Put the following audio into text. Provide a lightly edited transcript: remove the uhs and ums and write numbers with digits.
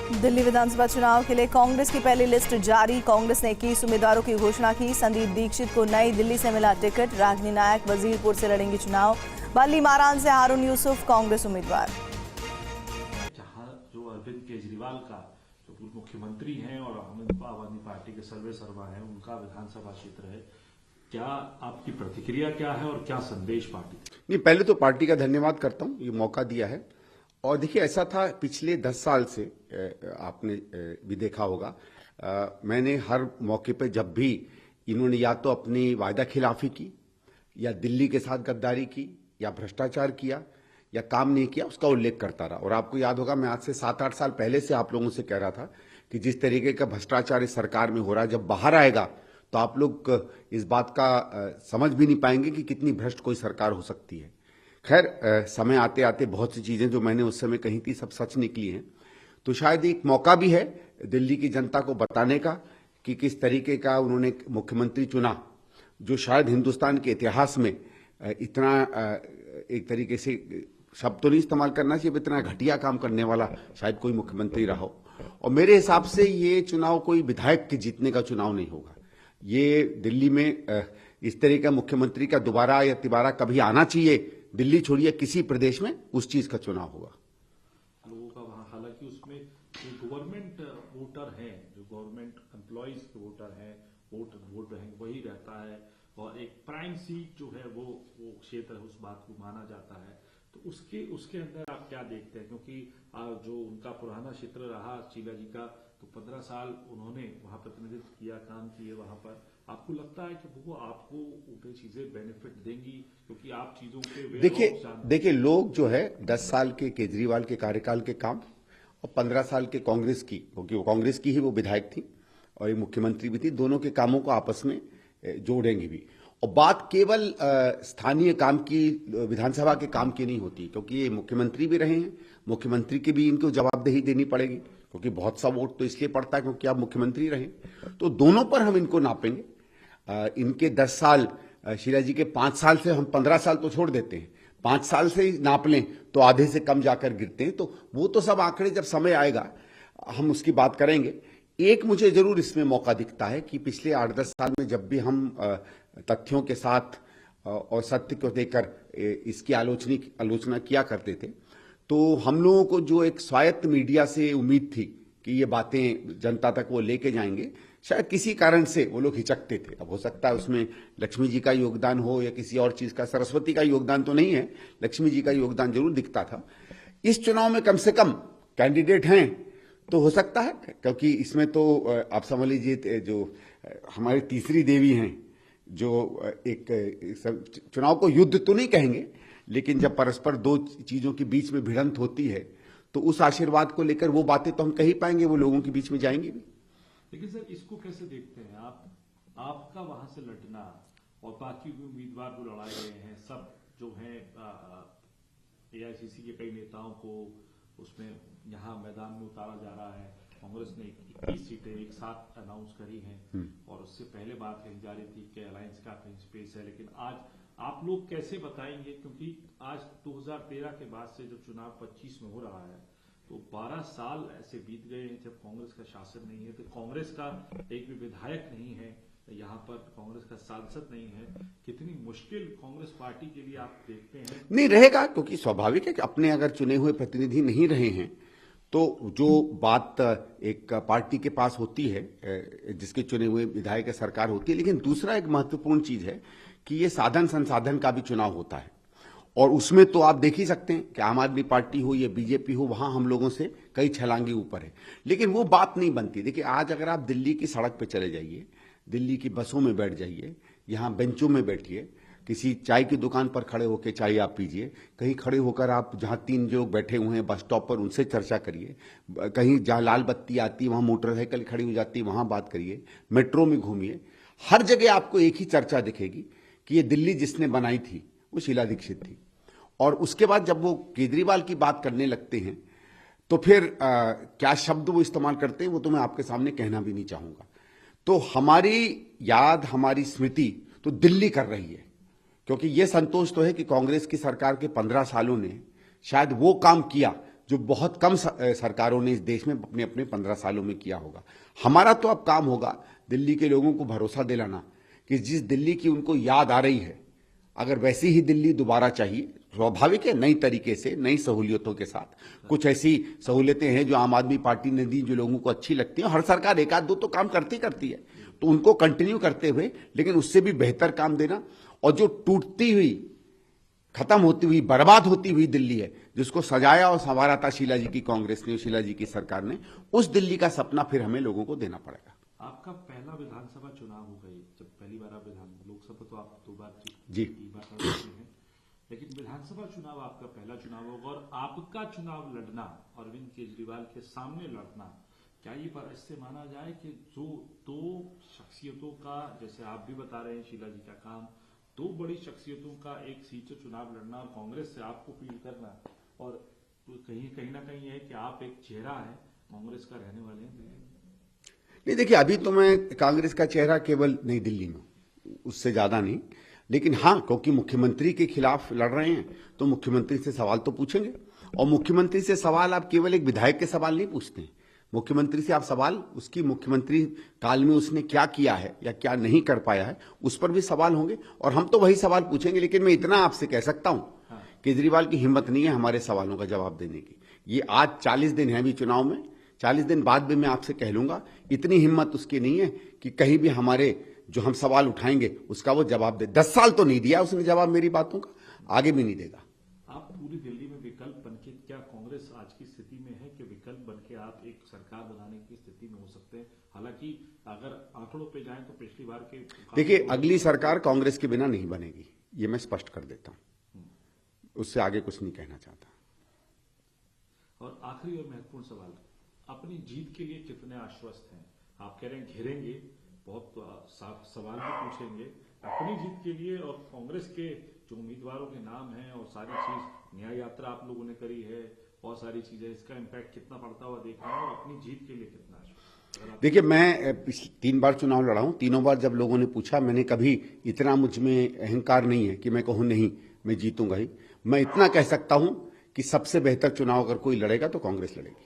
दिल्ली विधानसभा चुनाव के लिए कांग्रेस की पहली लिस्ट जारी। कांग्रेस ने 21 उम्मीदवारों की घोषणा की। संदीप दीक्षित को नई दिल्ली से मिला टिकट। रागिनी नायक वजीरपुर से लड़ेंगी चुनाव। बाली मारान से हारून यूसुफ कांग्रेस उम्मीदवार। जहां जो अरविंद केजरीवाल का जो पूर्व मुख्यमंत्री हैं और आम आदमी पार्टी के सर्वे सर्वा हैं, उनका विधानसभा क्षेत्र है, क्या आपकी प्रतिक्रिया क्या है और क्या संदेश पार्टी? नहीं, पहले तो पार्टी का धन्यवाद करता हूं, ये मौका दिया है। और देखिए, ऐसा था पिछले 10 साल से, आपने भी देखा होगा, मैंने हर मौके पे जब भी इन्होंने या तो अपनी वायदा खिलाफी की, या दिल्ली के साथ गद्दारी की, या भ्रष्टाचार किया, या काम नहीं किया, उसका उल्लेख करता रहा। और आपको याद होगा, मैं आज से 7-8 साल पहले से आप लोगों से कह रहा था कि जिस तरीके का भ्रष्टाचार इस सरकार में हो रहा है, जब बाहर आएगा तो आप लोग इस बात का समझ भी नहीं पाएंगे कि कितनी भ्रष्ट कोई सरकार हो सकती है। खैर, समय आते आते बहुत सी चीजें जो मैंने उस समय कही थी सब सच निकली हैं। तो शायद एक मौका भी है दिल्ली की जनता को बताने का कि किस तरीके का उन्होंने मुख्यमंत्री चुना, जो शायद हिंदुस्तान के इतिहास में इतना एक तरीके से शब्द तो नहीं इस्तेमाल करना चाहिए, इतना घटिया काम करने वाला शायद कोई मुख्यमंत्री रहा हो। और मेरे हिसाब से ये चुनाव कोई विधायक के जीतने का चुनाव नहीं होगा। ये दिल्ली में इस तरह का मुख्यमंत्री का दोबारा या तिबारा कभी आना चाहिए, दिल्ली छोड़िए किसी प्रदेश में, उस चीज का चुनाव होगा। लोगों का वहां, हालांकि उसमें जो गवर्नमेंट वोटर हैं, जो गवर्नमेंट एम्प्लॉइज के वोटर हैं, वोट बैंक वही रहता है। और एक प्राइम सीट जो है वो क्षेत्र है, उस बात को माना जाता है। तो उसके अंदर आप क्या देखते हैं? क्योंकि जो उनका पुराना क्षेत्र रहा शीला जी का, तो 15 साल उन्होंने वहां प्रतिनिधित्व किया, काम किए वहां पर। आपको लगता है कि वो आपको ऊपर चीजें बेनिफिट देंगी क्योंकि आप चीजों के देखिए लोग जो है 10 साल के केजरीवाल के कार्यकाल के काम और 15 साल के कांग्रेस की, क्योंकि वो कांग्रेस की ही वो विधायक थी और एक मुख्यमंत्री भी थी, दोनों के कामों को आपस में जोड़ेंगे भी। और बात केवल स्थानीय काम की, विधानसभा के काम की नहीं होती, क्योंकि ये मुख्यमंत्री भी रहे हैं, मुख्यमंत्री की भी इनको जवाबदेही देनी पड़ेगी, क्योंकि बहुत सा वोट तो इसलिए पड़ता है क्योंकि आप मुख्यमंत्री रहे। तो दोनों पर हम इनको नापेंगे। इनके 10 साल, शीला जी के 5 साल से हम 15 साल तो छोड़ देते हैं, 5 साल से ही नाप लें तो आधे से कम जाकर गिरते हैं। तो वो तो सब आंकड़े जब समय आएगा हम उसकी बात करेंगे। एक मुझे जरूर इसमें मौका दिखता है कि पिछले 8-10 साल में जब भी हम तथ्यों के साथ और सत्य को देकर इसकी आलोचना किया करते थे, तो हम लोगों को जो एक स्वायत्त मीडिया से उम्मीद थी कि ये बातें जनता तक वो लेके जाएंगे, शायद किसी कारण से वो लोग हिचकते थे। अब हो सकता है उसमें लक्ष्मी जी का योगदान हो या किसी और चीज का, सरस्वती का योगदान तो नहीं है, लक्ष्मी जी का योगदान जरूर दिखता था। इस चुनाव में कम से कम कैंडिडेट हैं तो हो सकता है, क्योंकि इसमें तो आप समझ लीजिए जो हमारी तीसरी देवी हैं, जो एक चुनाव को युद्ध तो नहीं कहेंगे, लेकिन जब परस्पर दो चीजों के बीच में भिड़ंत होती है तो उस आशीर्वाद को लेकर वो बातें तो हम कह ही पाएंगे, वो लोगों के बीच में जाएंगी भी। लेकिन सर, इसको कैसे देखते हैं आप? आपका वहां से लड़ना और बाकी भी उम्मीदवार जो लड़ाए गए हैं, सब जो हैं एआईसीसी के कई नेताओं को उसमें यहाँ मैदान में उतारा जा रहा है। कांग्रेस ने 21 सीटें एक साथ अनाउंस करी हैं और उससे पहले बात कही जा रही थी कि अलायंस का कहीं स्पेस है। लेकिन आज आप लोग कैसे बताएंगे, क्योंकि आज 2013 के बाद से जब चुनाव 25 में हो रहा है तो 12 साल ऐसे बीत गए हैं जब कांग्रेस का शासन नहीं है, तो कांग्रेस का एक भी विधायक नहीं है यहाँ पर, कांग्रेस का सांसद नहीं है। कितनी मुश्किल कांग्रेस पार्टी के लिए आप देखते हैं? नहीं रहेगा, क्योंकि स्वाभाविक है कि अपने अगर चुने हुए प्रतिनिधि नहीं रहे हैं तो जो बात एक पार्टी के पास होती है, जिसके चुने हुए विधायक सरकार होती है। लेकिन दूसरा एक महत्वपूर्ण चीज है कि ये साधन संसाधन का भी चुनाव होता है, और उसमें तो आप देख ही सकते हैं कि आम आदमी पार्टी हो या बीजेपी हो, वहां हम लोगों से कई छलांगे ऊपर है। लेकिन वो बात नहीं बनती। देखिए, आज अगर आप दिल्ली की सड़क पे चले जाइए, दिल्ली की बसों में बैठ जाइए, यहाँ बेंचों में बैठिए, किसी चाय की दुकान पर खड़े होकर चाय आप पीजिए, कहीं खड़े होकर आप जहाँ 3 लोग बैठे हुए हैं बस स्टॉप पर उनसे चर्चा करिए, कहीं जहाँ लाल बत्ती आती वहाँ मोटरसाइकिल खड़ी हो जाती वहाँ बात करिए, मेट्रो में घूमिए, हर जगह आपको एक ही चर्चा दिखेगी कि ये दिल्ली जिसने बनाई थी वो शीला दीक्षित थी। और उसके बाद जब वो केजरीवाल की बात करने लगते हैं तो फिर क्या शब्द वो इस्तेमाल करते हैं वो तो मैं आपके सामने कहना भी नहीं चाहूंगा। तो हमारी याद, हमारी स्मृति तो दिल्ली कर रही है, क्योंकि ये संतोष तो है कि कांग्रेस की सरकार के 15 सालों ने शायद वो काम किया जो बहुत कम सरकारों ने इस देश में अपने अपने 15 सालों में किया होगा। हमारा तो अब काम होगा दिल्ली के लोगों को भरोसा दिलाना कि जिस दिल्ली की उनको याद आ रही है, अगर वैसी ही दिल्ली दोबारा चाहिए, स्वाभाविक है, नई तरीके से, नई सहूलियतों के साथ। कुछ ऐसी सहूलियतें हैं जो आम आदमी पार्टी ने दी जो लोगों को अच्छी लगती हैं। हर सरकार एक आध दो तो काम करती है, तो उनको कंटिन्यू करते हुए, लेकिन उससे भी बेहतर काम देना। और जो टूटती हुई, खत्म होती हुई, बर्बाद होती हुई दिल्ली है, जिसको सजाया और संवारा था शीला जी की कांग्रेस ने, शीला जी की सरकार ने, उस दिल्ली का सपना फिर हमें लोगों को देना पड़ेगा। आपका पहला विधानसभा चुनाव होगा ये, जब पहली बार आप लोकसभा तो आप 2 बार जी हैं, लेकिन विधानसभा चुनाव आपका पहला चुनाव होगा और आपका चुनाव लड़ना, अरविंद केजरीवाल के सामने लड़ना, क्या ये पर इससे माना जाए कि जो 2 शख्सियतों का, जैसे आप भी बता रहे हैं शीला जी का काम, 2 बड़ी शख्सियतों का एक सीट से चुनाव लड़ना और कांग्रेस से आपको फील करना, और कहीं ना कहीं है कि आप एक चेहरा है कांग्रेस का रहने वाले हैं? नहीं, देखिए, अभी तो मैं कांग्रेस का चेहरा केवल नई दिल्ली में, उससे ज्यादा नहीं। लेकिन हाँ, क्योंकि मुख्यमंत्री के खिलाफ लड़ रहे हैं तो मुख्यमंत्री से सवाल तो पूछेंगे। और मुख्यमंत्री से सवाल आप केवल एक विधायक के सवाल नहीं पूछते हैं। मुख्यमंत्री से आप सवाल उसकी मुख्यमंत्री काल में उसने क्या किया है या क्या नहीं कर पाया है, उस पर भी सवाल होंगे और हम तो वही सवाल पूछेंगे। लेकिन मैं इतना आपसे कह सकता हूं, केजरीवाल की हिम्मत नहीं है हमारे सवालों का जवाब देने की। ये आज 40 दिन है अभी चुनाव में, 40 दिन बाद भी मैं आपसे कह लूंगा, इतनी हिम्मत उसकी नहीं है कि कहीं भी हमारे जो हम सवाल उठाएंगे उसका वो जवाब दे। 10 साल तो नहीं दिया उसने जवाब मेरी बातों का, आगे भी नहीं देगा। आप पूरी दिल्ली में विकल्प बनके, क्या कांग्रेस आज की स्थिति में है कि विकल्प बनके आप एक सरकार बनाने की स्थिति में हो सकते हैं? हालांकि अगर आंकड़ों पे जाएं तो पिछली बार के, देखिए, अगली सरकार कांग्रेस के बिना नहीं बनेगी, ये मैं स्पष्ट कर देता हूं। उससे आगे कुछ नहीं कहना चाहता। और आखिरी और महत्वपूर्ण सवाल, अपनी जीत के लिए कितने आश्वस्त हैं? आप कह रहे हैं घेरेंगे, बहुत सवाल भी पूछेंगे अपनी जीत के लिए, और कांग्रेस के जो उम्मीदवारों के नाम हैं और सारी चीज, न्याय यात्रा आप लोगों ने करी है, बहुत सारी चीजें, इसका इम्पैक्ट कितना पड़ता हुआ देख रहे हैं, और अपनी जीत के लिए कितना आश्वस्त? देखिए, मैं 3 बार चुनाव लड़ा हूं, तीनों बार जब लोगों ने पूछा, मैंने कभी इतना मुझ में अहंकार नहीं है कि मैं कहूं नहीं मैं जीतूंगा ही। मैं इतना कह सकता हूं कि सबसे बेहतर चुनाव अगर कोई लड़ेगा तो कांग्रेस लड़ेगी।